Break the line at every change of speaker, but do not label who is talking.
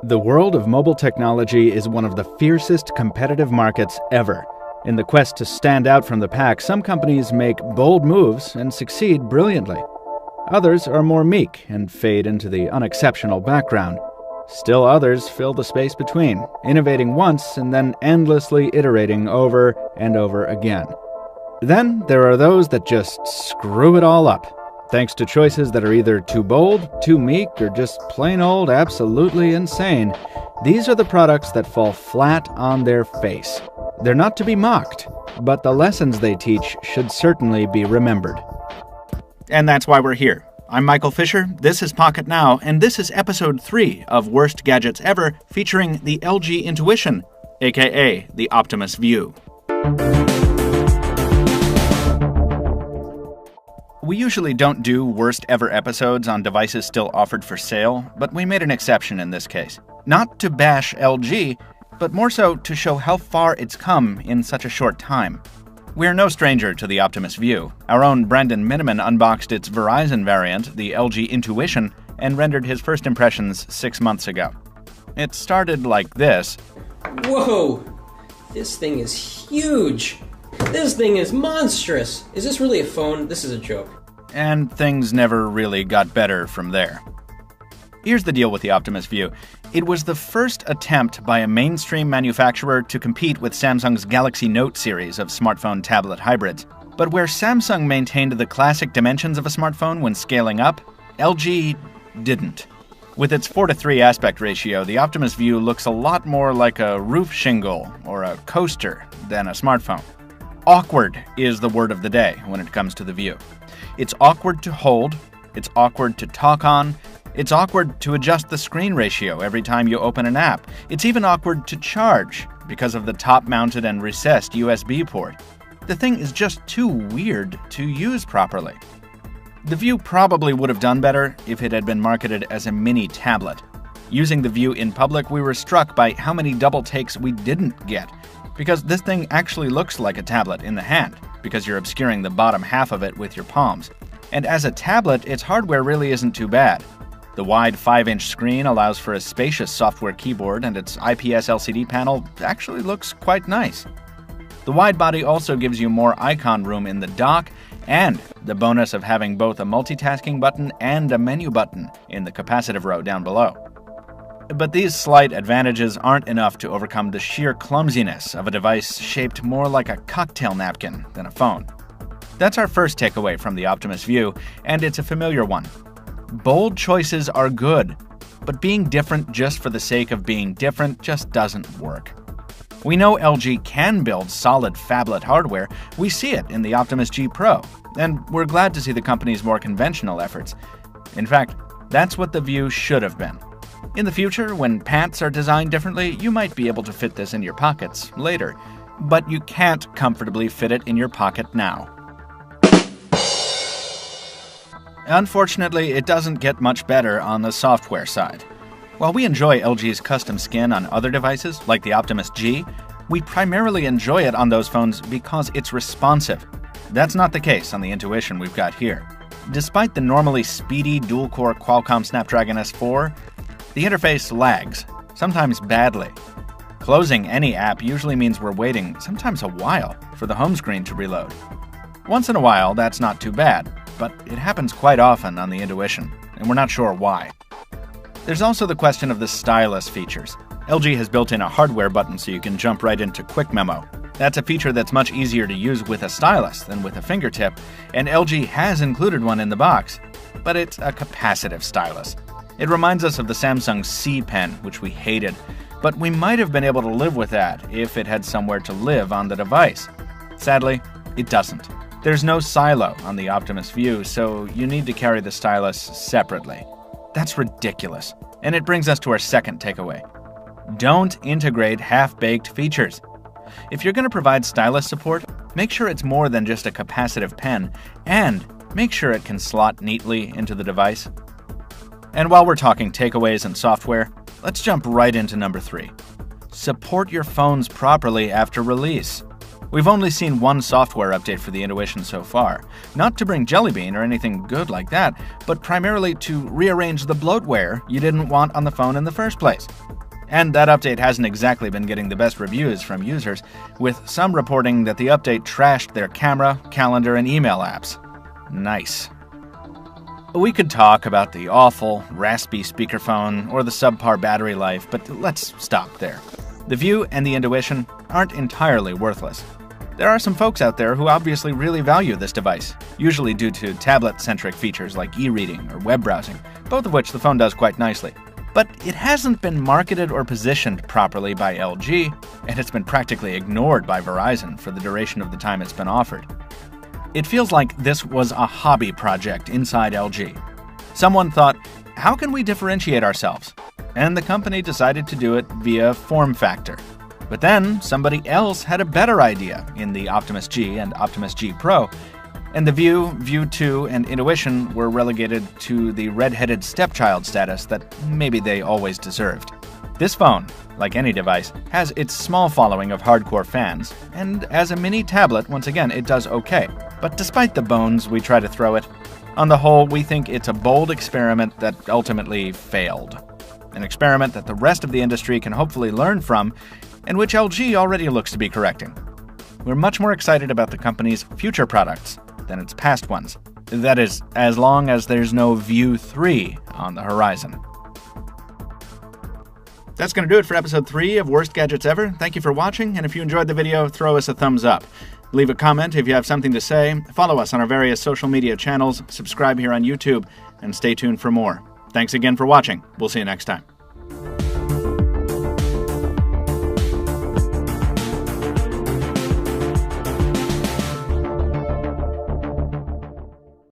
The world of mobile technology is one of the fiercest competitive markets ever. In the quest to stand out from the pack, some companies make bold moves and succeed brilliantly. Others are more meek and fade into the unexceptional background. Still others fill the space between, innovating once and then endlessly iterating over and over again. Then there are those that just screw it all up, thanks to choices that are either too bold, too meek, or just plain old absolutely insane. These are the products that fall flat on their face. They're not to be mocked, but the lessons they teach should certainly be remembered.
And that's why we're here. I'm Michael Fisher, this is Pocket Now, and this is episode 3 of Worst Gadgets Ever, featuring the LG Intuition, aka the Optimus View. We usually don't do worst ever episodes on devices still offered for sale, but we made an exception in this case. Not to bash LG, but more so to show how far it's come in such a short time. We're no stranger to the Optimus View. Our own Brendan Miniman unboxed its Verizon variant, the LG Intuition, and rendered his first impressions 6 months ago. It started like this.
Whoa! This thing is huge! This thing is monstrous! Is this really a phone? This is a joke.
And things never really got better from there. Here's the deal with the Optimus View. It was the first attempt by a mainstream manufacturer to compete with Samsung's Galaxy Note series of smartphone tablet hybrids. But where Samsung maintained the classic dimensions of a smartphone when scaling up, LG didn't. With its 4:3 aspect ratio, the Optimus View looks a lot more like a roof shingle or a coaster than a smartphone. Awkward is the word of the day when it comes to the View. It's awkward to hold, it's awkward to talk on, it's awkward to adjust the screen ratio every time you open an app. It's even awkward to charge because of the top-mounted and recessed USB port. The thing is just too weird to use properly. The View probably would have done better if it had been marketed as a mini tablet. Using the View in public, we were struck by how many double takes we didn't get, because this thing actually looks like a tablet in the hand, because you're obscuring the bottom half of it with your palms. And as a tablet, its hardware really isn't too bad. The wide 5-inch screen allows for a spacious software keyboard, and its IPS LCD panel actually looks quite nice. The wide body also gives you more icon room in the dock, and the bonus of having both a multitasking button and a menu button in the capacitive row down below. But these slight advantages aren't enough to overcome the sheer clumsiness of a device shaped more like a cocktail napkin than a phone. That's our first takeaway from the Optimus View, and it's a familiar one. Bold choices are good, but being different just for the sake of being different just doesn't work. We know LG can build solid phablet hardware. We see it in the Optimus G Pro, and we're glad to see the company's more conventional efforts. In fact, that's what the View should have been. In the future, when pants are designed differently, you might be able to fit this in your pockets later, but you can't comfortably fit it in your pocket now. Unfortunately, it doesn't get much better on the software side. While we enjoy LG's custom skin on other devices, like the Optimus G, we primarily enjoy it on those phones because it's responsive. That's not the case on the Intuition we've got here. Despite the normally speedy dual-core Qualcomm Snapdragon S4, the interface lags, sometimes badly. Closing any app usually means we're waiting, sometimes a while, for the home screen to reload. Once in a while, that's not too bad, but it happens quite often on the Intuition, and we're not sure why. There's also the question of the stylus features. LG has built in a hardware button so you can jump right into Quick Memo. That's a feature that's much easier to use with a stylus than with a fingertip, and LG has included one in the box, but it's a capacitive stylus. It reminds us of the Samsung C Pen, which we hated, but we might have been able to live with that if it had somewhere to live on the device. Sadly, it doesn't. There's no silo on the Optimus View, so you need to carry the stylus separately. That's ridiculous, and it brings us to our second takeaway. Don't integrate half-baked features. If you're going to provide stylus support, make sure it's more than just a capacitive pen, and make sure it can slot neatly into the device. And while we're talking takeaways and software, let's jump right into number 3. Support your phones properly after release. We've only seen one software update for the Intuition so far, not to bring Jelly Bean or anything good like that, but primarily to rearrange the bloatware you didn't want on the phone in the first place. And that update hasn't exactly been getting the best reviews from users, with some reporting that the update trashed their camera, calendar, and email apps. Nice. We could talk about the awful, raspy speakerphone or the subpar battery life, but let's stop there. The View and the Intuition aren't entirely worthless. There are some folks out there who obviously really value this device, usually due to tablet-centric features like e-reading or web browsing, both of which the phone does quite nicely. But it hasn't been marketed or positioned properly by LG, and it's been practically ignored by Verizon for the duration of the time it's been offered. It feels like this was a hobby project inside LG. Someone thought, how can we differentiate ourselves? And the company decided to do it via form factor. But then somebody else had a better idea in the Optimus G and Optimus G Pro, and the View, View 2, and Intuition were relegated to the red-headed stepchild status that maybe they always deserved. This phone, like any device, has its small following of hardcore fans, and as a mini tablet, once again, it does okay. But despite the bones we try to throw it, on the whole, we think it's a bold experiment that ultimately failed. An experiment that the rest of the industry can hopefully learn from, and which LG already looks to be correcting. We're much more excited about the company's future products than its past ones. That is, as long as there's no View 3 on the horizon. That's going to do it for episode 3 of Worst Gadgets Ever. Thank you for watching, and if you enjoyed the video, throw us a thumbs up. Leave a comment if you have something to say, follow us on our various social media channels, subscribe here on YouTube, and stay tuned for more. Thanks again for watching. We'll see you next time.